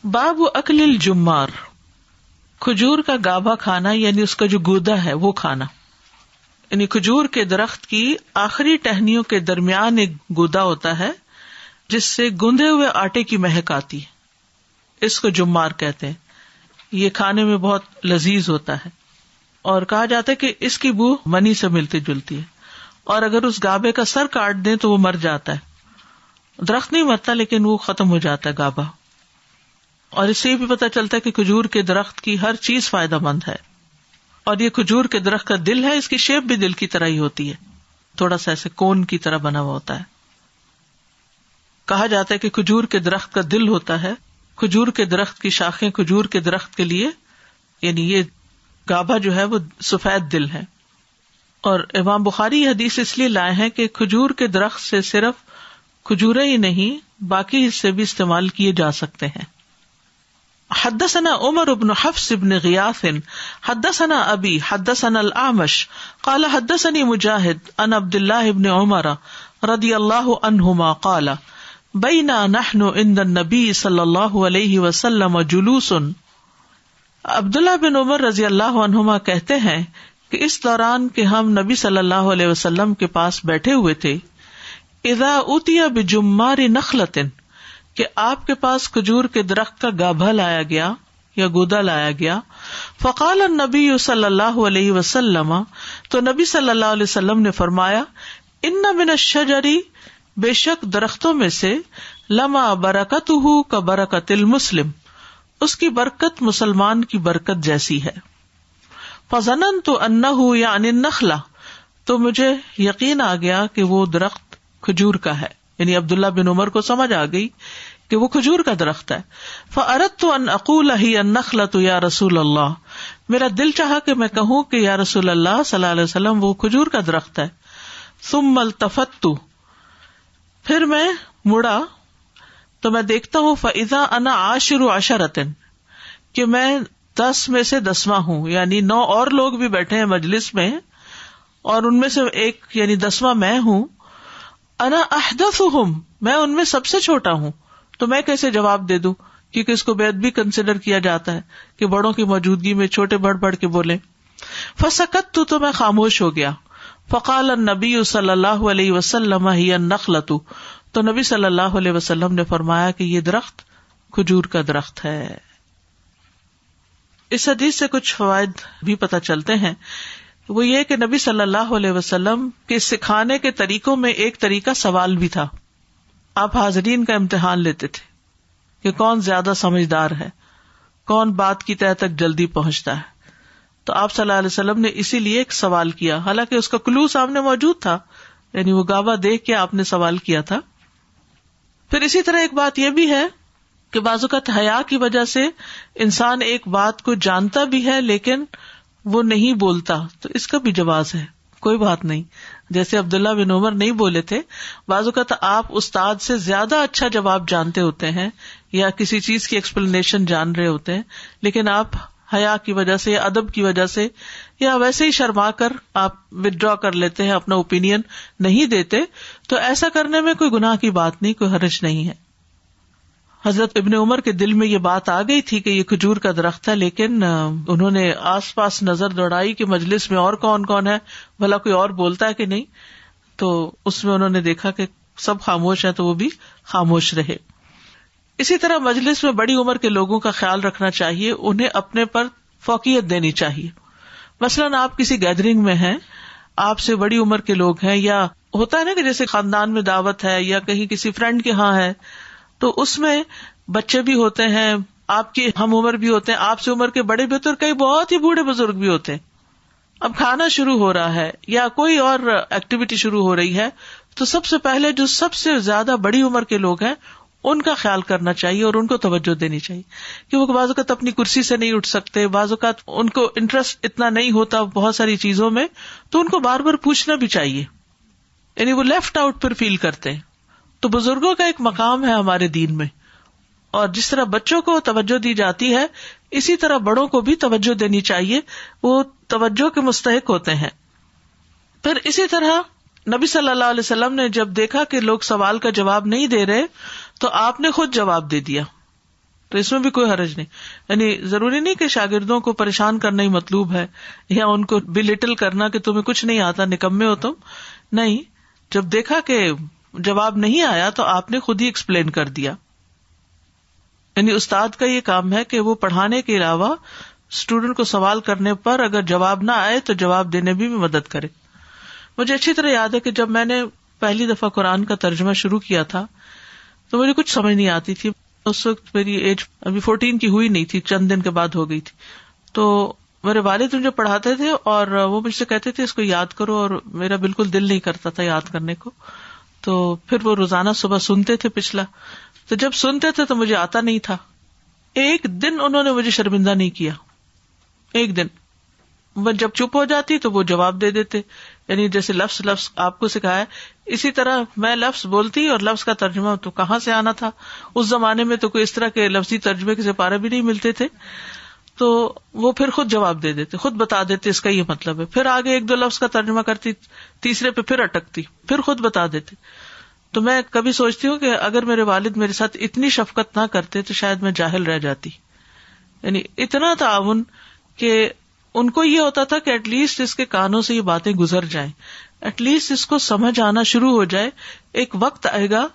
باب اکل الجمار، کھجور کا گابا کھانا یعنی اس کا جو گودا ہے وہ کھانا. یعنی کھجور کے درخت کی آخری ٹہنیوں کے درمیان ایک گودا ہوتا ہے جس سے گندے ہوئے آٹے کی مہک آتی ہے. اس کو جمار کہتے ہیں. یہ کھانے میں بہت لذیذ ہوتا ہے اور کہا جاتا ہے کہ اس کی بو منی سے ملتی جلتی ہے، اور اگر اس گابے کا سر کاٹ دیں تو وہ مر جاتا ہے. درخت نہیں مرتا لیکن وہ ختم ہو جاتا ہے گابا. اور اس سے یہ بھی پتہ چلتا ہے کہ کھجور کے درخت کی ہر چیز فائدہ مند ہے. اور یہ کھجور کے درخت کا دل ہے، اس کی شیپ بھی دل کی طرح ہی ہوتی ہے، تھوڑا سا ایسے کون کی طرح بنا ہوا ہوتا ہے. کہا جاتا ہے کہ کھجور کے درخت کا دل ہوتا ہے. کھجور کے درخت کی شاخیں کھجور کے درخت کے لیے، یعنی یہ گابا جو ہے وہ سفید دل ہے. اور امام بخاری یہ حدیث اس لیے لائے ہیں کہ کھجور کے درخت سے صرف کھجوریں ہی نہیں باقی حصے بھی استعمال کیے جا سکتے ہیں. حدثنا عمر بن حفص بن غیاث حدثنا ابی حدثنا الاعمش قال حدثني مجاہد عن عبد الله بن عمر رضی اللہ عنہما قال بینا نحن عند النبی صلی اللہ علیہ وسلم جلوس. عبداللہ بن عمر رضی اللہ عنہما کہتے ہیں کہ اس دوران کہ ہم نبی صلی اللہ علیہ وسلم کے پاس بیٹھے ہوئے تھے، اذا اوتی بجمار نخلۃ، کہ آپ کے پاس کھجور کے درخت کا گابھا لایا گیا یا گودا لایا گیا. فقال النبی صلی اللہ علیہ وسلم، تو نبی صلی اللہ علیہ وسلم نے فرمایا، ان من الشجر، بے شک درختوں میں سے، لما برکتہ کبرکت المسلم، اس کی برکت مسلمان کی برکت جیسی ہے. فظننت انہ یعنی النخلہ، تو مجھے یقین آ گیا کہ وہ درخت کھجور کا ہے. یعنی عبداللہ بن عمر کو سمجھ آ گئی کہ وہ کھجور کا درخت ہے. فأردت ان اقول ہی النخلۃ یا رسول اللہ، میرا دل چاہا کہ میں کہوں کہ یا رسول اللہ صلی اللہ علیہ وسلم وہ کھجور کا درخت ہے. ثم التفت، پھر میں مڑا تو میں دیکھتا ہوں فإذا انا عاشر عشرۃ، کہ میں 10 میں سے 10واں ہوں، یعنی 9 اور لوگ بھی بیٹھے ہیں مجلس میں اور ان میں سے ایک یعنی 10واں میں ہوں. انا احدثهم، میں ان میں سب سے چھوٹا ہوں، تو میں کیسے جواب دے دوں، کیونکہ اس کو بے ادبی کنسیڈر کیا جاتا ہے کہ بڑوں کی موجودگی میں چھوٹے بڑھ بڑھ کے بولیں. فسکت، تو میں خاموش ہو گیا. فقال النبی صلی اللہ علیہ وسلم ہی النخلۃ، تو نبی صلی اللہ علیہ وسلم نے فرمایا کہ یہ درخت کھجور کا درخت ہے. اس حدیث سے کچھ فوائد بھی پتہ چلتے ہیں. وہ یہ کہ نبی صلی اللہ علیہ وسلم کے سکھانے کے طریقوں میں ایک طریقہ سوال بھی تھا. آپ حاضرین کا امتحان لیتے تھے کہ کون زیادہ سمجھدار ہے، کون بات کی تہہ تک جلدی پہنچتا ہے. تو آپ صلی اللہ علیہ وسلم نے اسی لیے ایک سوال کیا، حالانکہ اس کا کلو سامنے موجود تھا، یعنی وہ گابا دیکھ کے آپ نے سوال کیا تھا. پھر اسی طرح ایک بات یہ بھی ہے کہ بعض اوقات حیا کی وجہ سے انسان ایک بات کو جانتا بھی ہے لیکن وہ نہیں بولتا، تو اس کا بھی جواز ہے، کوئی بات نہیں. جیسے عبداللہ بن عمر نہیں بولے تھے، بعض اوقات آپ استاد سے زیادہ اچھا جواب جانتے ہوتے ہیں یا کسی چیز کی ایکسپلینیشن جان رہے ہوتے ہیں، لیکن آپ حیا کی وجہ سے یا ادب کی وجہ سے یا ویسے ہی شرما کر آپ وڈرا کر لیتے ہیں، اپنا اوپینین نہیں دیتے. تو ایسا کرنے میں کوئی گناہ کی بات نہیں، کوئی حرج نہیں ہے. حضرت ابن عمر کے دل میں یہ بات آ گئی تھی کہ یہ کھجور کا درخت ہے، لیکن انہوں نے آس پاس نظر دوڑائی کہ مجلس میں اور کون کون ہے، بھلا کوئی اور بولتا ہے کہ نہیں. تو اس میں انہوں نے دیکھا کہ سب خاموش ہیں تو وہ بھی خاموش رہے. اسی طرح مجلس میں بڑی عمر کے لوگوں کا خیال رکھنا چاہیے، انہیں اپنے پر فوقیت دینی چاہیے. مثلاً آپ کسی گیدرنگ میں ہیں، آپ سے بڑی عمر کے لوگ ہیں، یا ہوتا ہے نا کہ جیسے خاندان میں دعوت ہے یا کہیں کسی فرینڈ کے ہاں ہے، تو اس میں بچے بھی ہوتے ہیں، آپ کے ہم عمر بھی ہوتے ہیں، آپ سے عمر کے بڑے بھی ہوتے ہیں، اور کئی بہت ہی بوڑھے بزرگ بھی ہوتے ہیں. اب کھانا شروع ہو رہا ہے یا کوئی اور ایکٹیویٹی شروع ہو رہی ہے، تو سب سے پہلے جو سب سے زیادہ بڑی عمر کے لوگ ہیں ان کا خیال کرنا چاہیے اور ان کو توجہ دینی چاہیے، کہ وہ بعض اوقات اپنی کرسی سے نہیں اٹھ سکتے، بعض اوقات ان کو انٹرسٹ اتنا نہیں ہوتا بہت ساری چیزوں میں، تو ان کو بار بار پوچھنا بھی چاہیے، یعنی وہ لیفٹ آؤٹ پر فیل کرتے ہیں. تو بزرگوں کا ایک مقام ہے ہمارے دین میں، اور جس طرح بچوں کو توجہ دی جاتی ہے اسی طرح بڑوں کو بھی توجہ دینی چاہیے، وہ توجہ کے مستحق ہوتے ہیں. پھر اسی طرح نبی صلی اللہ علیہ وسلم نے جب دیکھا کہ لوگ سوال کا جواب نہیں دے رہے تو آپ نے خود جواب دے دیا. تو اس میں بھی کوئی حرج نہیں. یعنی ضروری نہیں کہ شاگردوں کو پریشان کرنا ہی مطلوب ہے یا ان کو بلیٹل کرنا کہ تمہیں کچھ نہیں آتا، نکمے ہو تم. نہیں، جب دیکھا کہ جواب نہیں آیا تو آپ نے خود ہی ایکسپلین کر دیا. یعنی استاد کا یہ کام ہے کہ وہ پڑھانے کے علاوہ اسٹوڈنٹ کو سوال کرنے پر اگر جواب نہ آئے تو جواب دینے بھی مدد کرے. مجھے اچھی طرح یاد ہے کہ جب میں نے پہلی دفعہ قرآن کا ترجمہ شروع کیا تھا تو مجھے کچھ سمجھ نہیں آتی تھی. اس وقت میری ایج ابھی 14 کی ہوئی نہیں تھی، چند دن کے بعد ہو گئی تھی. تو میرے والد مجھے پڑھاتے تھے اور وہ مجھ سے کہتے تھے اس کو یاد کرو، اور میرا بالکل دل نہیں کرتا تھا یاد کرنے کو. تو پھر وہ روزانہ صبح سنتے تھے پچھلا، تو جب سنتے تھے تو مجھے آتا نہیں تھا. ایک دن انہوں نے مجھے شرمندہ نہیں کیا، ایک دن. میں جب چپ ہو جاتی تو وہ جواب دے دیتے. یعنی جیسے لفظ آپ کو سکھایا اسی طرح میں لفظ بولتی اور لفظ کا ترجمہ تو کہاں سے آنا تھا. اس زمانے میں تو کوئی اس طرح کے لفظی ترجمے کے سپارے بھی نہیں ملتے تھے. تو وہ پھر خود جواب دے دیتے، خود بتا دیتے اس کا یہ مطلب ہے. پھر آگے ایک دو لفظ کا ترجمہ کرتی، تیسرے پہ پھر اٹکتی، پھر خود بتا دیتے. تو میں کبھی سوچتی ہوں کہ اگر میرے والد میرے ساتھ اتنی شفقت نہ کرتے تو شاید میں جاہل رہ جاتی. یعنی اتنا تعاون کہ ان کو یہ ہوتا تھا کہ ایٹ لیسٹ اس کے کانوں سے یہ باتیں گزر جائیں، ایٹ لیسٹ اس کو سمجھ آنا شروع ہو جائے. ایک وقت آئے گا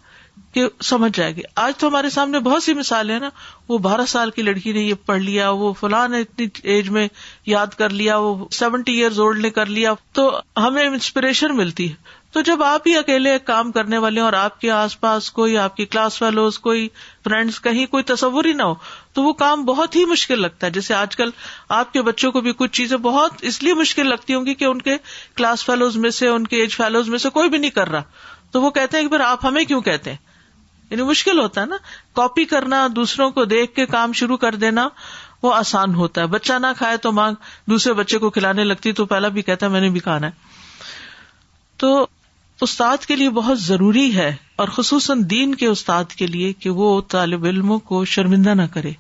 کہ سمجھ جائے گی. آج تو ہمارے سامنے بہت سی مثالیں ہیں نا، وہ 12 سال کی لڑکی نے یہ پڑھ لیا، وہ فلاں نے اتنی ایج میں یاد کر لیا، وہ 70 ایئرز اولڈ نے کر لیا. تو ہمیں انسپریشن ملتی ہے. تو جب آپ ہی اکیلے ایک کام کرنے والے اور آپ کے آس پاس کوئی آپ کی کلاس فیلوز، کوئی فرینڈز، کہیں کوئی تصور ہی نہ ہو تو وہ کام بہت ہی مشکل لگتا ہے. جیسے آج کل آپ کے بچوں کو بھی کچھ چیزیں بہت اس لیے مشکل لگتی ہوں گی کہ ان کے کلاس فیلوز میں سے، ان کے ایج فیلوز میں سے کوئی بھی نہیں کر رہا، تو وہ کہتے ہیں کہ پھر آپ ہمیں کیوں کہتے ہیں. یعنی مشکل ہوتا ہے نا. کاپی کرنا، دوسروں کو دیکھ کے کام شروع کر دینا وہ آسان ہوتا ہے. بچہ نہ کھائے تو ماں دوسرے بچے کو کھلانے لگتی تو پہلا بھی کہتا ہے میں نے بھی کھانا ہے. تو استاد کے لیے بہت ضروری ہے، اور خصوصاً دین کے استاد کے لیے، کہ وہ طالب علموں کو شرمندہ نہ کرے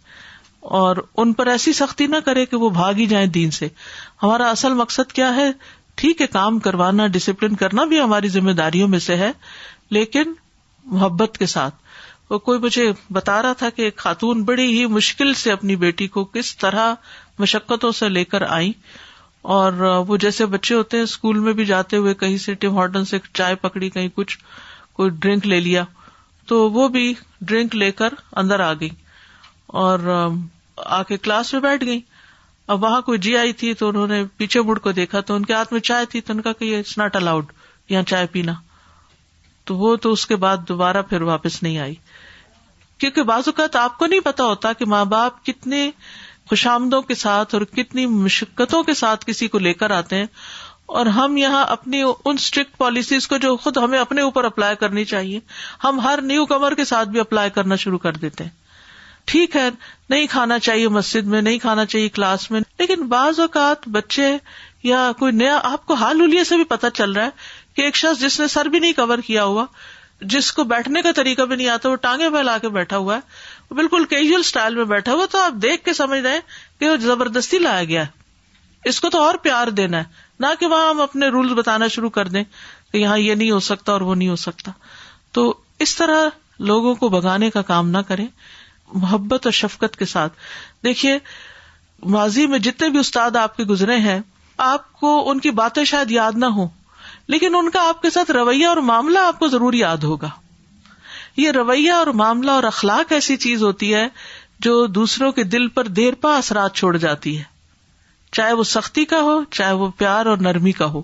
اور ان پر ایسی سختی نہ کرے کہ وہ بھاگ ہی جائیں دین سے. ہمارا اصل مقصد کیا ہے؟ ٹھیک ہے، کام کروانا، ڈسپلن کرنا بھی ہماری ذمہ داریوں میں سے ہے، لیکن محبت کے ساتھ. وہ کوئی مجھے بتا رہا تھا کہ ایک خاتون بڑی ہی مشکل سے اپنی بیٹی کو کس طرح مشقتوں سے لے کر آئی، اور وہ جیسے بچے ہوتے ہیں اسکول میں بھی جاتے ہوئے کہیں سے ٹم ہارٹن سے چائے پکڑی، کہیں کچھ کوئی ڈرنک لے لیا، تو وہ بھی ڈرنک لے کر اندر آ گئی اور آ کے کلاس میں بیٹھ گئی. اب وہاں کوئی جی آئی تھی تو انہوں نے پیچھے مڑ کو دیکھا تو ان کے ہاتھ میں چائے تھی، تو ان کا کہ یہ اٹس ناٹ الاؤڈ یہاں چائے پینا. تو وہ تو اس کے بعد دوبارہ پھر واپس نہیں آئی. کیونکہ بعض اوقات آپ کو نہیں پتا ہوتا کہ ماں باپ کتنے خوشامدوں کے ساتھ اور کتنی مشقتوں کے ساتھ کسی کو لے کر آتے ہیں، اور ہم یہاں اپنی ان اسٹرکٹ پالیسیز کو جو خود ہمیں اپنے اوپر اپلائی کرنی چاہیے، ہم ہر نیو کمر کے ساتھ بھی اپلائی کرنا شروع کر دیتے ہیں. ٹھیک ہے، نہیں کھانا چاہیے مسجد میں، نہیں کھانا چاہیے کلاس میں، لیکن بعض اوقات بچے یا کوئی نیا، آپ کو حال حلیے سے بھی پتہ چل رہا ہے کہ ایک شخص جس نے سر بھی نہیں کور کیا ہوا، جس کو بیٹھنے کا طریقہ بھی نہیں آتا، وہ ٹانگیں پھیلا کے بیٹھا ہوا ہے، وہ بالکل کیجول سٹائل میں بیٹھا ہوا، تو آپ دیکھ کے سمجھ رہے ہیں کہ وہ زبردستی لایا گیا ہے. اس کو تو اور پیار دینا ہے، نہ کہ وہاں ہم اپنے رولز بتانا شروع کر دیں کہ یہاں یہ نہیں ہو سکتا اور وہ نہیں ہو سکتا. تو اس طرح لوگوں کو بگانے کا کام نہ کریں، محبت اور شفقت کے ساتھ. دیکھیے ماضی میں جتنے بھی استاد آپ کے گزرے ہیں، آپ کو ان کی باتیں شاید یاد نہ ہوں، لیکن ان کا آپ کے ساتھ رویہ اور معاملہ آپ کو ضرور یاد ہوگا. یہ رویہ اور معاملہ اور اخلاق ایسی چیز ہوتی ہے جو دوسروں کے دل پر دیر پا اثرات چھوڑ جاتی ہے، چاہے وہ سختی کا ہو، چاہے وہ پیار اور نرمی کا ہو.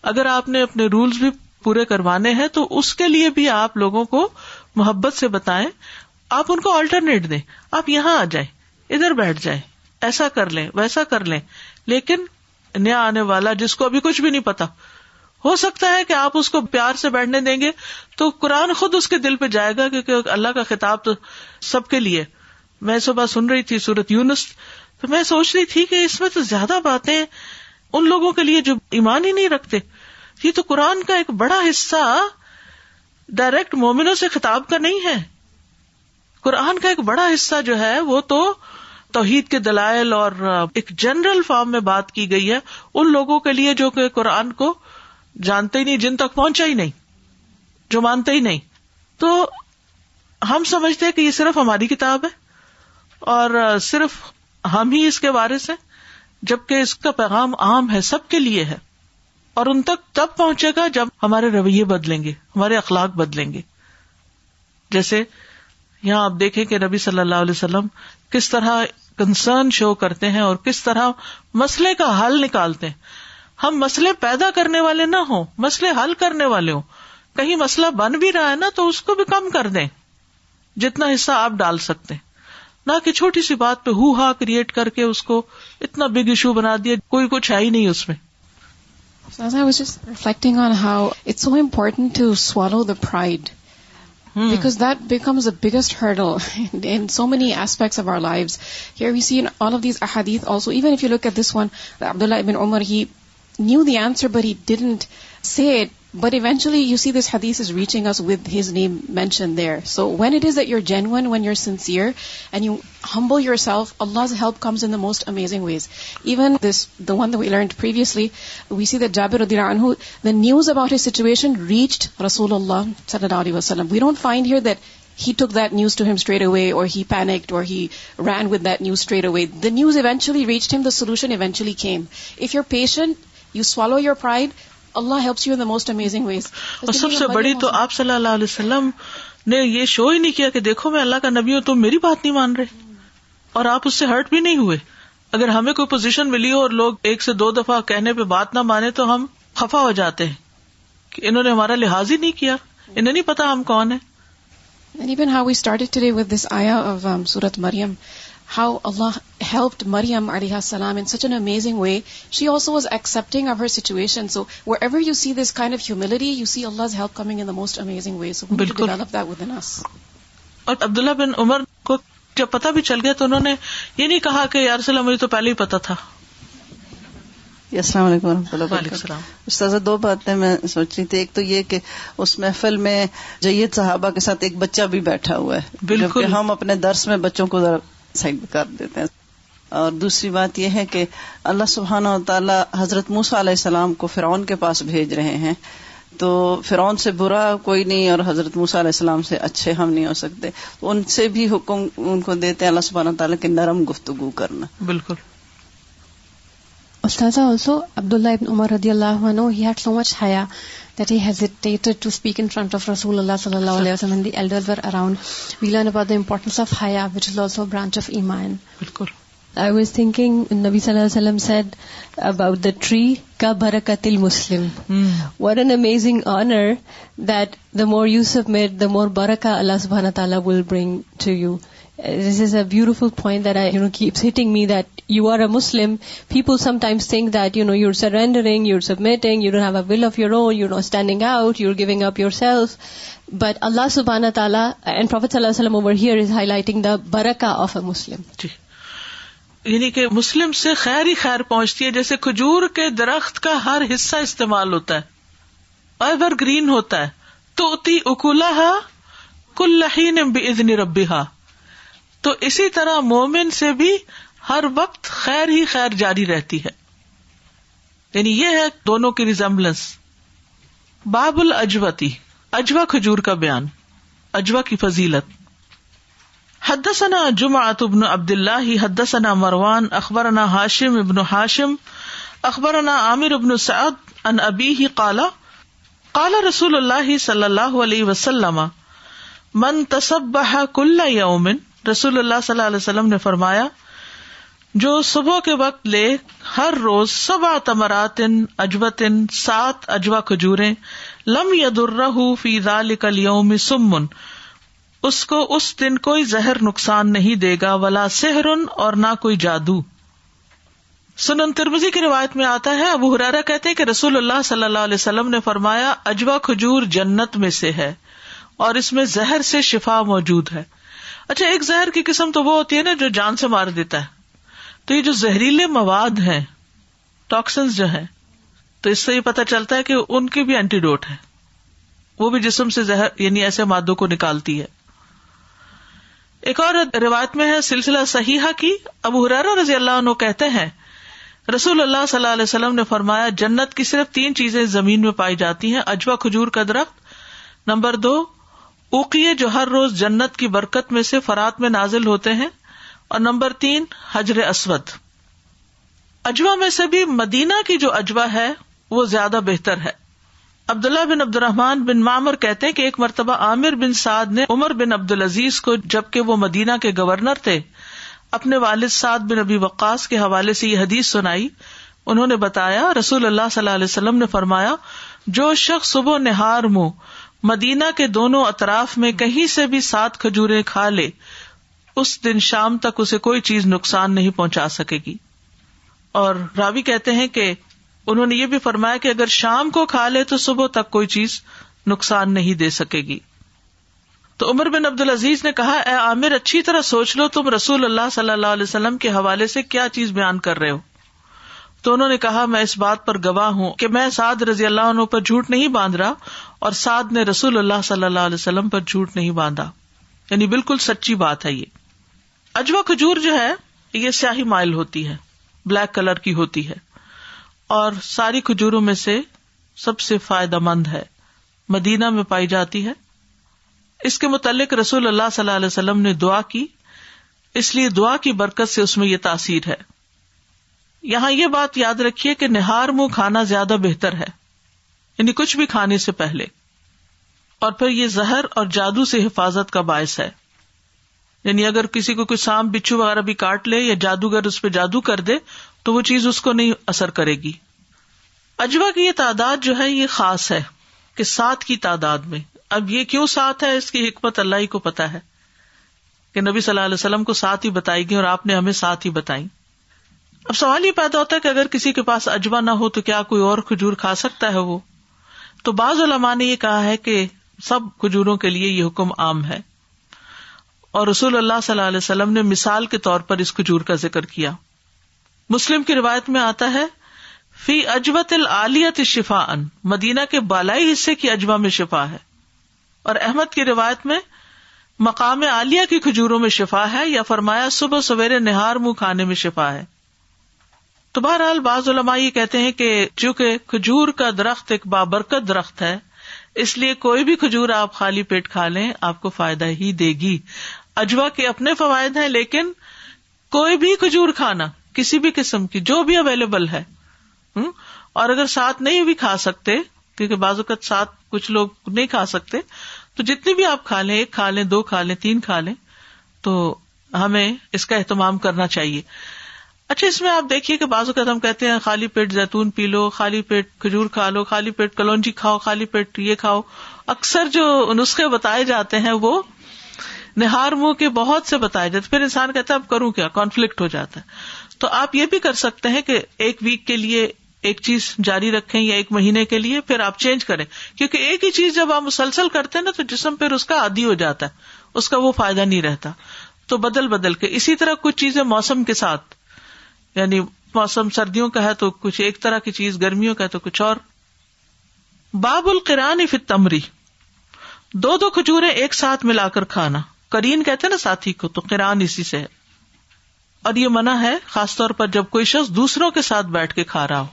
اگر آپ نے اپنے رولز بھی پورے کروانے ہیں تو اس کے لیے بھی آپ لوگوں کو محبت سے بتائیں. آپ ان کو آلٹرنیٹ دیں، آپ یہاں آ جائیں، ادھر بیٹھ جائیں، ایسا کر لیں، ویسا کر لیں. لیکن نیا آنے والا جس کو ابھی کچھ بھی نہیں پتا، ہو سکتا ہے کہ آپ اس کو پیار سے بیٹھنے دیں گے تو قرآن خود اس کے دل پہ جائے گا، کیونکہ اللہ کا خطاب تو سب کے لیے. میں صبح سن رہی تھی سورۃ یونس، تو میں سوچ رہی تھی کہ اس میں تو زیادہ باتیں ان لوگوں کے لیے جو ایمان ہی نہیں رکھتے. یہ تو قرآن کا ایک بڑا حصہ ڈائریکٹ مومنوں سے خطاب کا نہیں ہے. قرآن کا ایک بڑا حصہ جو ہے وہ تو توحید کے دلائل اور ایک جنرل فارم میں بات کی گئی ہے ان لوگوں کے لیے جو کہ قرآن کو جانتے ہی نہیں، جن تک پہنچا ہی نہیں، جو مانتے ہی نہیں. تو ہم سمجھتے ہیں کہ یہ صرف ہماری کتاب ہے اور صرف ہم ہی اس کے وارث ہیں، جبکہ اس کا پیغام عام ہے، سب کے لیے ہے، اور ان تک تب پہنچے گا جب ہمارے رویے بدلیں گے، ہمارے اخلاق بدلیں گے. جیسے یہاں آپ دیکھیں کہ نبی صلی اللہ علیہ وسلم کس طرح کنسرن شو کرتے ہیں اور کس طرح مسئلے کا حل نکالتے ہیں. ہم مسئلے پیدا کرنے والے نہ ہوں، مسئلے حل کرنے والے ہوں. کہیں مسئلہ بن بھی رہا ہے نا تو اس کو بھی کم کر دیں جتنا حصہ آپ ڈال سکتے ہیں، نہ کہ چھوٹی سی بات پہ ہو ہا کریٹ کر کے اس کو اتنا بگ ایشو بنا دیا، کوئی کچھ ہے ہی نہیں اس میں. So as I was just reflecting on how it's so important to swallow the pride, because that becomes the biggest hurdle in so many aspects of our lives. Here we see in all of these ahadith also, even if you look at this one, Abdullah ibn Umar, he knew the answer but he didn't say it. But eventually you see this hadith is reaching us with his name mentioned there. So when it is that you're genuine, when you're sincere, and you humble yourself, Allah's help comes in the most amazing ways. Even this, the one that we learned previously, we see that Jabir radhiyallahu anhu, the news about his situation reached Rasulullah sallallahu alaihi wasallam. We don't find here that he took that news to him straight away, or he panicked, or he ran with that news straight away. The news eventually reached him, the solution eventually came. If you're patient, you swallow your pride, Allah helps you in the most amazing ways. اور سب سے بڑی تو آپ صلی اللہ علیہ وسلم نے یہ شو ہی نہیں کیا کہ دیکھو میں اللہ کا نبی ہوں، تم میری بات نہیں مان رہے، اور آپ اس سے ہرٹ بھی نہیں ہوئے. اگر ہمیں کوئی پوزیشن ملی ہو اور لوگ 1 سے 2 دفعہ کہنے پہ بات نہ مانے تو ہم خفا ہو جاتے ہیں کہ انہوں نے ہمارا لحاظ ہی نہیں کیا، انہیں نہیں پتا ہم کون ہیں. And even how we started today with this ayah of Surat Maryam, how Allah helped Maryam alayha salam in such an amazing way. She also was accepting of her situation. So wherever you see this kind of humility, you see Allah's help coming in the most amazing way. So we need to develop that within us. اور عبداللہ بن عمر کو جب پتا بھی چل گیا تو انہوں نے یہ نہیں کہا کہ یا رسول اللہ مجھے تو پہلے ہی پتا تھا. السلام علیکم ورحمۃ اللہ وبرکاتہ. استاذہ 2 باتیں میں سوچ رہی تھی. ایک تو یہ کہ اس محفل میں جید صحابہ کے ساتھ ایک بچہ بھی بیٹھا ہوا ہے، بالکل ہم اپنے درس میں بچوں کو ذرا سائڈ کر دیتے ہیں. اور دوسری بات یہ ہے کہ اللہ سبحانہ و تعالی حضرت موسیٰ علیہ السلام کو فرعون کے پاس بھیج رہے ہیں، تو فرعون سے برا کوئی نہیں اور حضرت موسیٰ علیہ السلام سے اچھے ہم نہیں ہو سکتے. ان سے بھی حکم ان کو دیتے ہیں اللہ سبحانہ و تعالی کہ نرم گفتگو کرنا. بالکل. Ustaza, also Abdullah ibn Umar radiyallahu anhu, he had so much haya that he hesitated to speak in front of Rasulullah sallallahu alaihi wasallam when the elders were around. We learn about the importance of haya, which is also a branch of iman. Bilkul. I was thinking, Nabi sallallahu alaihi wasallam said about the tree, ka barakatil muslim. What an amazing honor that the more you submit, the more barakah Allah subhanahu wa ta'ala will bring to you. This is a beautiful point that keeps hitting me, that you are a Muslim. People sometimes think that, you're surrendering, you're submitting, you don't have a will of your own, you're not standing out, you're giving up yourself. But Allah subhanahu wa ta'ala and Prophet sallallahu alaihi wasallam over here is highlighting the barakah of a Muslim. یعنی کہ مسلم سے خیر ہی خیر پہنچتی ہے. جیسے کھجور کے درخت کا ہر حصہ استعمال ہوتا ہے، ایور گرین ہوتا ہے، تؤتی اکلها کل حین باذن ربها. تو اسی طرح مومن سے بھی ہر وقت خیر ہی خیر جاری رہتی ہے. یعنی یہ ہے دونوں کی ریزمبلنس. باب الاجوتی، اجوا کھجور کا بیان، اجوا کی فضیلت. حدثنا جمعة بن عبد الله حدثنا مروان اخبرنا هاشم ابن هاشم اخبرنا عامر بن سعد عن ابيه قال قال رسول الله صلی اللہ علیہ وسلم من تصبح كل يوم، رسول اللہ صلی اللہ علیہ وسلم نے فرمایا جو صبح کے وقت لے ہر روز 7 تمرات اجوۃ، 7 اجوا کھجوریں، لم يضرہ فی ذلک اليوم سم، اس کو اس دن کوئی زہر نقصان نہیں دے گا، ولا سحر، اور نہ کوئی جادو. سنن ترمذی کی روایت میں آتا ہے، ابو ہریرہ کہتے ہیں کہ رسول اللہ صلی اللہ علیہ وسلم نے فرمایا اجوا کھجور جنت میں سے ہے اور اس میں زہر سے شفا موجود ہے. اچھا، ایک زہر کی قسم تو وہ ہوتی ہے نا جو جان سے مار دیتا ہے، تو یہ جو زہریلے مواد ہیں، ٹاکسنز جو ہیں، تو اس سے یہ پتہ چلتا ہے کہ ان کی بھی اینٹیڈوٹ ہے، وہ بھی جسم سے زہر یعنی ایسے مادوں کو نکالتی ہے. ایک اور روایت میں ہے سلسلہ صحیحہ کی، ابو ہریرہ رضی اللہ عنہ کہتے ہیں رسول اللہ صلی اللہ علیہ وسلم نے فرمایا جنت کی صرف 3 چیزیں زمین میں پائی جاتی ہیں، اجوا کھجور کا درخت، نمبر 2 اوقیے جو ہر روز جنت کی برکت میں سے فرات میں نازل ہوتے ہیں، اور نمبر 3 حجر اسود. اجوا میں سے بھی مدینہ کی جو اجوا ہے وہ زیادہ بہتر ہے. عبداللہ بن عبد الرحمن بن معمر کہتے ہیں کہ ایک مرتبہ عامر بن سعد نے عمر بن عبد العزیز کو، جبکہ وہ مدینہ کے گورنر تھے، اپنے والد سعد بن ابی وقاص کے حوالے سے یہ حدیث سنائی. انہوں نے بتایا رسول اللہ صلی اللہ علیہ وسلم نے فرمایا، جو شخص صبح نہار منہ مدینہ کے دونوں اطراف میں کہیں سے بھی 7 کھجوریں کھا لے، اس دن شام تک اسے کوئی چیز نقصان نہیں پہنچا سکے گی. اور راوی کہتے ہیں کہ انہوں نے یہ بھی فرمایا کہ اگر شام کو کھا لے تو صبح تک کوئی چیز نقصان نہیں دے سکے گی. تو عمر بن عبد العزیز نے کہا، اے عامر اچھی طرح سوچ لو تم رسول اللہ صلی اللہ علیہ وسلم کے حوالے سے کیا چیز بیان کر رہے ہو. تو انہوں نے کہا، میں اس بات پر گواہ ہوں کہ میں سعد رضی اللہ عنہ پر جھوٹ نہیں باندھ رہا اور سعد نے رسول اللہ صلی اللہ علیہ وسلم پر جھوٹ نہیں باندھا. یعنی بالکل سچی بات ہے. یہ اجوا کھجور جو ہے یہ سیاہی مائل ہوتی ہے، بلیک کلر کی ہوتی ہے، اور ساری کھجوروں میں سے سب سے فائدہ مند ہے. مدینہ میں پائی جاتی ہے. اس کے متعلق رسول اللہ صلی اللہ علیہ وسلم نے دعا کی، اس لیے دعا کی برکت سے اس میں یہ تاثیر ہے. یہاں یہ بات یاد رکھیے کہ نہار منہ کھانا زیادہ بہتر ہے، یعنی کچھ بھی کھانے سے پہلے. اور پھر یہ زہر اور جادو سے حفاظت کا باعث ہے. یعنی اگر کسی کو کوئی سانپ بچھو وغیرہ بھی کاٹ لے یا جادوگر اس پہ جادو کر دے تو وہ چیز اس کو نہیں اثر کرے گی. اجوا کی یہ تعداد جو ہے یہ خاص ہے کہ 7 کی تعداد میں. اب یہ کیوں 7 ہے، اس کی حکمت اللہ ہی کو پتا ہے کہ نبی صلی اللہ علیہ وسلم کو 7 ہی بتائی گئی اور آپ نے ہمیں 7 ہی بتائی. اب سوال یہ پیدا ہوتا ہے کہ اگر کسی کے پاس اجوا نہ ہو تو کیا کوئی اور کھجور کھا سکتا ہے وہ؟ تو بعض علماء نے یہ کہا ہے کہ سب کھجوروں کے لیے یہ حکم عام ہے، اور رسول اللہ صلی اللہ علیہ وسلم نے مثال کے طور پر اس کھجور کا ذکر کیا. مسلم کی روایت میں آتا ہے، فی اجوت العالیۃ شفاء، مدینہ کے بالائی حصے کی اجوا میں شفا ہے. اور احمد کی روایت میں مقام عالیہ کی کھجوروں میں شفا ہے، یا فرمایا صبح سویرے نہار منہ کھانے میں شفا ہے. تو بہرحال بعض علماء یہ کہتے ہیں کہ چونکہ کھجور کا درخت ایک بابرکت درخت ہے، اس لیے کوئی بھی کھجور آپ خالی پیٹ کھا لیں آپ کو فائدہ ہی دے گی. اجوا کے اپنے فوائد ہیں، لیکن کوئی بھی کھجور کھانا کسی بھی قسم کی جو بھی اویلیبل ہے، اور اگر 7 نہیں بھی کھا سکتے کیونکہ بعض اوقات 7 کچھ لوگ نہیں کھا سکتے، تو جتنی بھی آپ کھا لیں، 1 کھا لیں، 2 کھا لیں، 3 کھا لیں، تو ہمیں اس کا اہتمام کرنا چاہیے. اچھا، اس میں آپ دیکھیے کہ بعض اوقات ہم کہتے ہیں خالی پیٹ زیتون پی لو، خالی پیٹ کھجور کھا لو، خالی پیٹ کلونجی کھاؤ، خالی پیٹ یہ کھاؤ. اکثر جو نسخے بتائے جاتے ہیں وہ نہار منہ کے بہت سے بتائے جاتے، پھر انسان کہتا ہے اب کروں کیا، کانفلکٹ ہو جاتا ہے. تو آپ یہ بھی کر سکتے ہیں کہ 1 ویک کے لیے ایک چیز جاری رکھیں یا 1 مہینے کے لیے، پھر آپ چینج کریں، کیونکہ ایک ہی چیز جب آپ مسلسل کرتے ہیں نا تو جسم پھر اس کا عادی ہو جاتا ہے، اس کا وہ فائدہ نہیں رہتا. تو بدل بدل کے. اسی طرح کچھ چیزیں موسم کے ساتھ، یعنی موسم سردیوں کا ہے تو کچھ ایک طرح کی چیز، گرمیوں کا ہے تو کچھ اور. باب القران فی التمر، 2 کھجوریں ایک ساتھ ملا کر کھانا. قرین کہتے ہیں نا ساتھی کو، تو قران اسی سے ہے. اور یہ منع ہے خاص طور پر جب کوئی شخص دوسروں کے ساتھ بیٹھ کے کھا رہا ہو،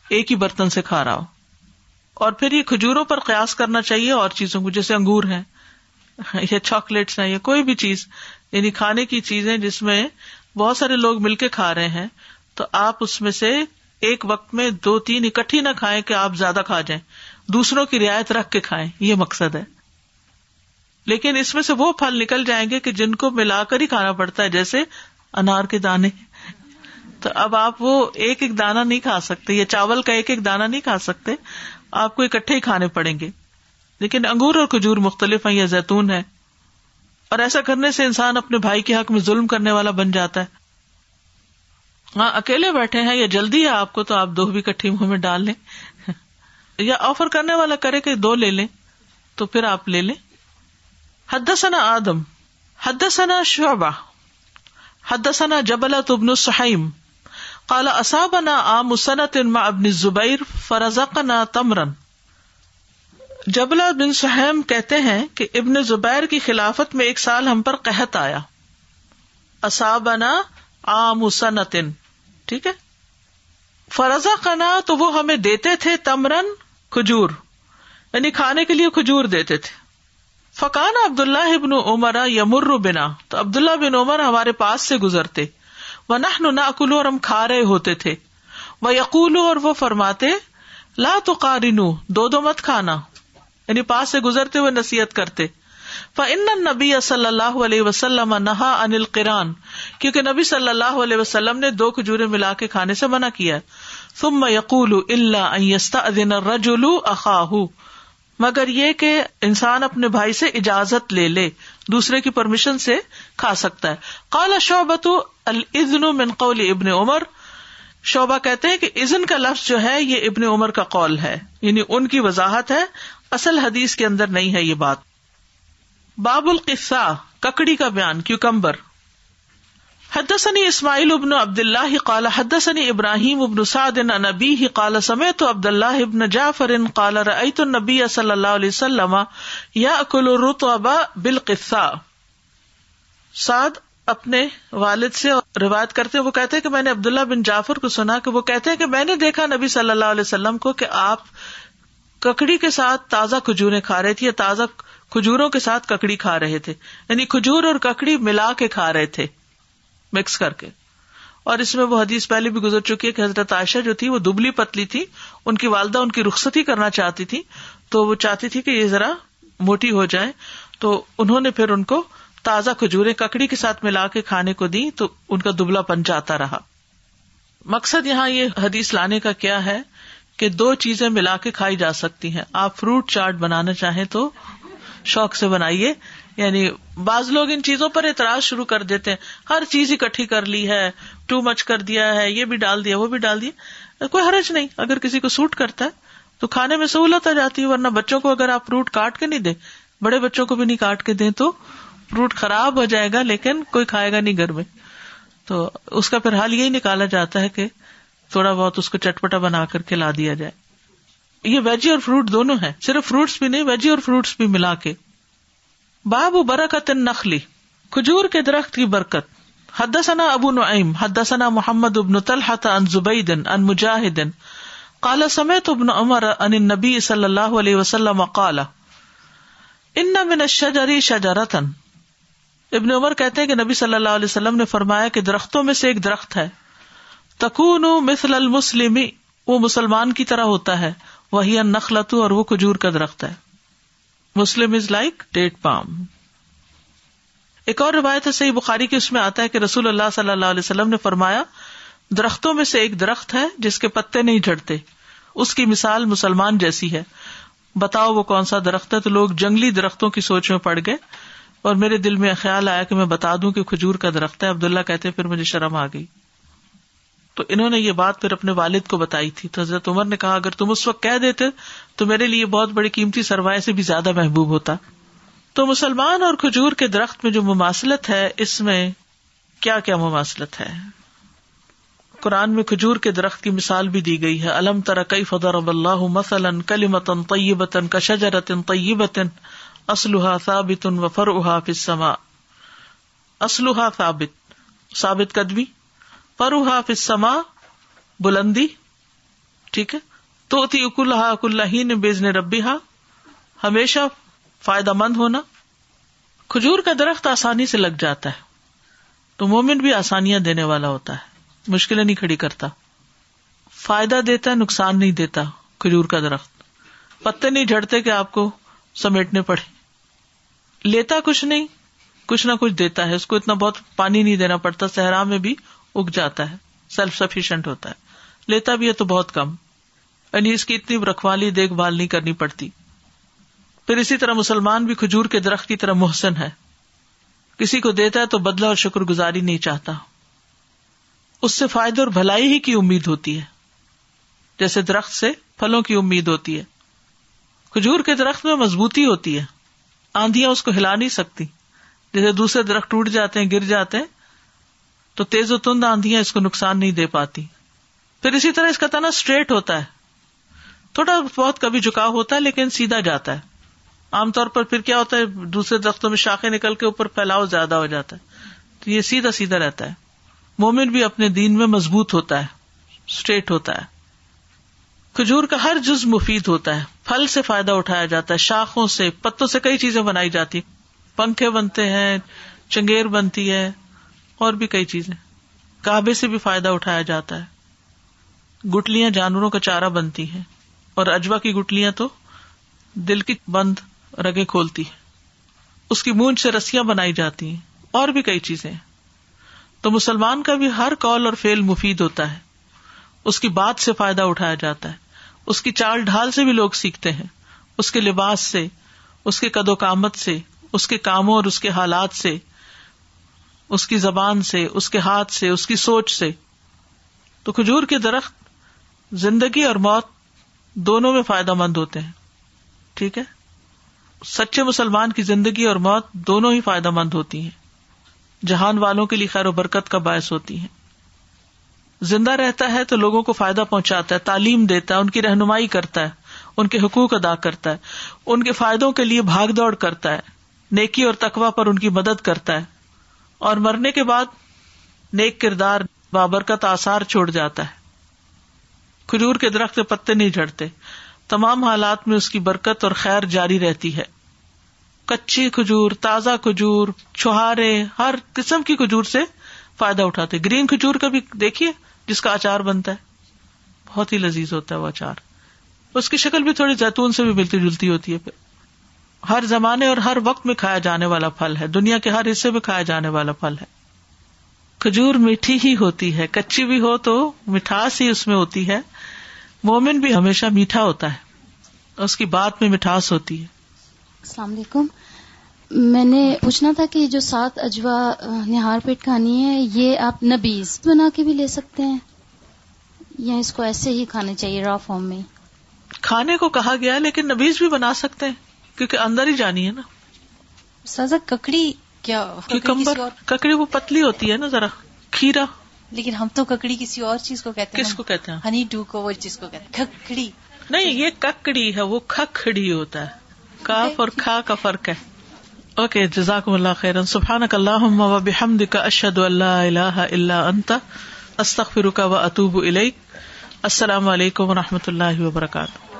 ایک ہی برتن سے کھا رہا ہو. اور پھر یہ کھجوروں پر قیاس کرنا چاہیے اور چیزوں کو، جیسے انگور ہیں یا چاکلیٹس ہیں یا کوئی بھی چیز، یعنی کھانے کی چیزیں جس میں بہت سارے لوگ مل کے کھا رہے ہیں، تو آپ اس میں سے ایک وقت میں 2-3 اکٹھی نہ کھائیں کہ آپ زیادہ کھا جائیں، دوسروں کی رعایت رکھ کے کھائیں، یہ مقصد ہے. لیکن اس میں سے وہ پھل نکل جائیں گے کہ جن کو ملا کر ہی کھانا پڑتا ہے، جیسے انار کے دانے. تو اب آپ وہ ایک ایک دانہ نہیں کھا سکتے، یا چاول کا ایک ایک دانہ نہیں کھا سکتے، آپ کو اکٹھے ہی کھانے پڑیں گے. لیکن انگور اور کھجور مختلف ہیں یا زیتون ہے، اور ایسا کرنے سے انسان اپنے بھائی کے حق میں ظلم کرنے والا بن جاتا ہے. ہاں اکیلے بیٹھے ہیں یا جلدی ہے آپ کو تو آپ 2 بھی اکٹھی منہ میں ڈال لیں، یا آفر کرنے والا کرے کہ 2 لے لیں تو پھر آپ لے لیں. حدثنا آدم حدثنا شعبہ حدثنا جبلۃ بن سحیم قال اصابنا عام سنة مع ابن الزبیر فرزقنا تمرا. جبلہ بن سحیم کہتے ہیں کہ ابن زبیر کی خلافت میں ایک سال ہم پر قحط آیا. اصابنا عام سنة، ٹھیک ہے. فرزقنا تو وہ ہمیں دیتے تھے، تمرن کھجور، یعنی کھانے کے لیے کھجور دیتے تھے. فکان عبداللہ ابن عمر یمر بنا، تو عبداللہ بن عمر ہمارے پاس سے گزرتے، ونحن ناکل، اور ہم کھا رہے ہوتے تھے، ویقول، اور وہ فرماتے، لا تقارنوا، دو دو مت کھانا، یعنی پاس سے گزرتے ہوئے نصیحت کرتے. فإن النبی صلی اللہ علیہ وسلم نہا عن القران، کیونکہ نبی صلی اللہ علیہ وسلم نے دو کھجوریں ملا کے کھانے سے منع کیا. ثم یقول الا ان یستأذن الرجل اخاہ، مگر یہ کہ انسان اپنے بھائی سے اجازت لے لے، دوسرے کی پرمیشن سے کھا سکتا ہے. قال شعبۃ الاذن من قول ابن عمر، شعبہ کہتے ہیں کہ اذن کا لفظ جو ہے یہ ابن عمر کا قول ہے، یعنی ان کی وضاحت ہے، اصل حدیث کے اندر نہیں ہے یہ بات. باب القثاء، ککڑی کا بیان، کیوکمبر. حدثني اسماعیل بن عبد اللہ قال حدثني ابراہیم بن سعد عن ابیہ قال سمعت عبد اللہ بن جعفر قال رأيت النبي صلی اللہ علیہ وسلم يأكل الرطب بالقثاء. سعد اپنے والد سے روایت کرتے، وہ کہتے ہیں کہ میں نے عبداللہ بن جعفر کو سنا کہ وہ کہتے ہیں کہ میں نے دیکھا نبی صلی اللہ علیہ وسلم کو کہ آپ ککڑی کے ساتھ تازہ کھجوریں کھا رہے تھے، یا تازہ کھجوروں کے ساتھ ککڑی کھا رہے تھے، یعنی کھجور اور ککڑی ملا کے کھا رہے تھے، مکس کر کے. اور اس میں وہ حدیث پہلے بھی گزر چکی ہے کہ حضرت عائشہ جو تھی وہ دبلی پتلی تھی، ان کی والدہ ان کی رخصتی کرنا چاہتی تھی، تو وہ چاہتی تھی کہ یہ ذرا موٹی ہو جائے، تو انہوں نے پھر ان کو تازہ کھجوریں ککڑی کے ساتھ ملا کے کھانے کو دی، تو ان کا دبلا پن جاتا رہا. مقصد یہاں یہ حدیث لانے کا کیا ہے کہ دو چیزیں ملا کے کھائی جا سکتی ہیں. آپ فروٹ چاٹ بنانا چاہیں تو شوق سے بنائیے، یعنی بعض لوگ ان چیزوں پر اعتراض شروع کر دیتے ہیں، ہر چیز اکٹھی کر لی ہے، ٹو مچ کر دیا ہے، یہ بھی ڈال دیا وہ بھی ڈال دیا. کوئی حرج نہیں، اگر کسی کو سوٹ کرتا ہے تو کھانے میں سہولت آ جاتی ہے. ورنہ بچوں کو اگر آپ فروٹ کاٹ کے نہیں دیں، بڑے بچوں کو بھی نہیں کاٹ کے دیں تو فروٹ خراب ہو جائے گا، لیکن کوئی کھائے گا نہیں گھر میں. تو اس کا پھر حل یہی نکالا جاتا ہے کہ تھوڑا بہت اس کو چٹپٹا بنا کر کے لا دیا جائے. یہ ویجی اور فروٹ دونوں ہیں، صرف فروٹس بھی نہیں، ویجی اور فروٹس بھی ملا کے. باب برکت النخل، کھجور کے درخت کی برکت. حدثنا ابو نعیم حدثنا محمد بن طلحة عن زبید عن مجاہد قال سمعت ابن عمر عن النبی صلی اللہ علیہ وسلم قال ان من الشجر شجرۃ. ابن عمر کہتے ہیں کہ نبی صلی اللہ علیہ وسلم نے فرمایا کہ درختوں میں سے ایک درخت ہے، تکون مثل المسلم، وہ مسلمان کی طرح ہوتا ہے، وہی النخلۃ، اور وہ کھجور کا درخت ہے. مسلم از لائک ڈیٹ پام. ایک اور روایت ہے صحیح بخاری کی، اس میں آتا ہے کہ رسول اللہ صلی اللہ علیہ وسلم نے فرمایا درختوں میں سے ایک درخت ہے جس کے پتے نہیں جھڑتے، اس کی مثال مسلمان جیسی ہے. بتاؤ وہ کون سا درخت ہے؟ تو لوگ جنگلی درختوں کی سوچ میں پڑ گئے، اور میرے دل میں خیال آیا کہ میں بتا دوں کہ کھجور کا درخت ہے. عبداللہ کہتے پھر مجھے شرم آ گئی. تو انہوں نے یہ بات پھر اپنے والد کو بتائی تھی. تو حضرت عمر نے کہا اگر تم اس وقت کہہ دیتے تو میرے لیے بہت بڑی قیمتی سرمایہ سے بھی زیادہ محبوب ہوتا. تو مسلمان اور کھجور کے درخت میں جو مماثلت ہے، اس میں کیا کیا مماثلت ہے؟ قرآن میں کھجور کے درخت کی مثال بھی دی گئی ہے. الم تر کیف ضرب اللہ مثلا کلمۃ طیبۃ کشجرۃ طیبۃ اصلها ثابت وفرعها فی السماء. اصلها ثابت قدمی، فرعها فی السماء بلندی، ٹھیک ہے. تؤتی اکلها کل حین باذن ربها، ہمیشہ فائدہ مند ہونا. کھجور کا درخت آسانی سے لگ جاتا ہے، تو مومن بھی آسانیاں دینے والا ہوتا ہے، مشکلیں نہیں کھڑی کرتا، فائدہ دیتا ہے، نقصان نہیں دیتا. کھجور کا درخت پتے نہیں جھڑتے کہ آپ کو سمیٹنے پڑے، لیتا کچھ نہیں، کچھ نہ کچھ دیتا ہے. اس کو اتنا بہت پانی نہیں دینا پڑتا، صحرا میں بھی اگ جاتا ہے، سیلف سفیشینٹ ہوتا ہے. لیتا بھی ہے تو بہت کم، یعنی اس کی اتنی رکھوالی دیکھ بھال نہیں کرنی پڑتی. پھر اسی طرح مسلمان بھی کھجور کے درخت کی طرح محسن ہے، کسی کو دیتا ہے تو بدلہ اور شکر گزاری نہیں چاہتا، اس سے فائدہ اور بھلائی ہی کی امید ہوتی ہے، جیسے درخت سے پھلوں کی امید ہوتی ہے. کھجور کے درخت میں مضبوطی ہوتی ہے، آندیاں اس کو ہلا نہیں سکتی. جیسے دوسرے درخت ٹوٹ جاتے ہیں، گر جاتے ہیں، تو تیز و تند آندیاں اس کو نقصان نہیں دے پاتی. پھر اسی طرح اس کا تنا اسٹریٹ ہوتا ہے، تھوڑا بہت کبھی جھکاؤ ہوتا ہے لیکن سیدھا جاتا ہے. عام طور پر پھر کیا ہوتا ہے، دوسرے درختوں میں شاخیں نکل کے اوپر پھیلاؤ زیادہ ہو جاتا ہے، تو یہ سیدھا سیدھا رہتا ہے. مومن بھی اپنے دین میں مضبوط ہوتا ہے، اسٹریٹ ہوتا ہے. کھجور کا ہر جز مفید ہوتا ہے. پھل سے فائدہ اٹھایا جاتا ہے، شاخوں سے، پتوں سے کئی چیزیں بنائی جاتی ہیں، پنکھے بنتے ہیں، چنگیر بنتی ہے، اور بھی کئی چیزیں. کعبے سے بھی فائدہ اٹھایا جاتا ہے. گٹلیاں جانوروں کا چارہ بنتی ہیں، اور اجوا کی گٹلیاں تو دل کی بند رگیں کھولتی ہیں. اس کی مونچھ سے رسیاں بنائی جاتی ہیں، اور بھی کئی چیزیں. تو مسلمان کا بھی ہر قول اور فعل مفید ہوتا ہے، اس کی بات سے فائدہ اٹھایا جاتا ہے، اس کی چال ڈھال سے بھی لوگ سیکھتے ہیں، اس کے لباس سے، اس کے قد و قامت سے، اس کے کاموں اور اس کے حالات سے، اس کی زبان سے، اس کے ہاتھ سے، اس کی سوچ سے. تو کھجور کے درخت زندگی اور موت دونوں میں فائدہ مند ہوتے ہیں. ٹھیک ہے، سچے مسلمان کی زندگی اور موت دونوں ہی فائدہ مند ہوتی ہیں، جہان والوں کے لیے خیر و برکت کا باعث ہوتی ہیں. زندہ رہتا ہے تو لوگوں کو فائدہ پہنچاتا ہے، تعلیم دیتا ہے، ان کی رہنمائی کرتا ہے، ان کے حقوق ادا کرتا ہے، ان کے فائدوں کے لیے بھاگ دوڑ کرتا ہے، نیکی اور تقوی پر ان کی مدد کرتا ہے، اور مرنے کے بعد نیک کردار بابرکت آثار چھوڑ جاتا ہے. کھجور کے درخت کے پتے نہیں جھڑتے، تمام حالات میں اس کی برکت اور خیر جاری رہتی ہے. کچی کھجور، تازہ کھجور، چھہارے، ہر قسم کی کھجور سے فائدہ اٹھاتے. گرین کھجور کا بھی دیکھیے جس کا اچار بنتا ہے، بہت ہی لذیذ ہوتا ہے وہ اچار. اس کی شکل بھی تھوڑی زیتون سے بھی ملتی جلتی ہوتی ہے. پھر ہر زمانے اور ہر وقت میں کھایا جانے والا پھل ہے، دنیا کے ہر حصے میں کھایا جانے والا پھل ہے. کھجور میٹھی ہی ہوتی ہے، کچی بھی ہو تو مٹھاس ہی اس میں ہوتی ہے. مومن بھی ہمیشہ میٹھا ہوتا ہے، اس کی بات میں مٹھاس ہوتی ہے. السلام علیکم. میں نے پوچھنا تھا کہ جو 7 اجوا نہار پیٹ کھانی ہے، یہ آپ نبیز بنا کے بھی لے سکتے ہیں یا اس کو ایسے ہی کھانے چاہیے را فارم میں؟ کھانے کو کہا گیا لیکن نبیز بھی بنا سکتے ہیں کیونکہ اندر ہی جانی ہے نا. سازا ککڑی کیا؟ ککڑی وہ پتلی ہوتی ہے نا ذرا، کھیرا. لیکن ہم تو ککڑی کسی اور چیز کو کہتے ہیں. کس کو کہتے ہیں؟ ہنی ڈو کو، وہ چیز کو کہتے ہیں ککڑی. نہیں، یہ ککڑی ہے، وہ کھکھڑی ہوتا ہے. کاف اور کھا کا فرق ہے. اوکے، جزاکم اللہ خیرا. سبحانک اللہم و بحمدک، اشہد ان لا الہ الا انت، استغفرک و اتوب الیک. السلام علیکم و رحمۃ اللہ وبرکاتہ.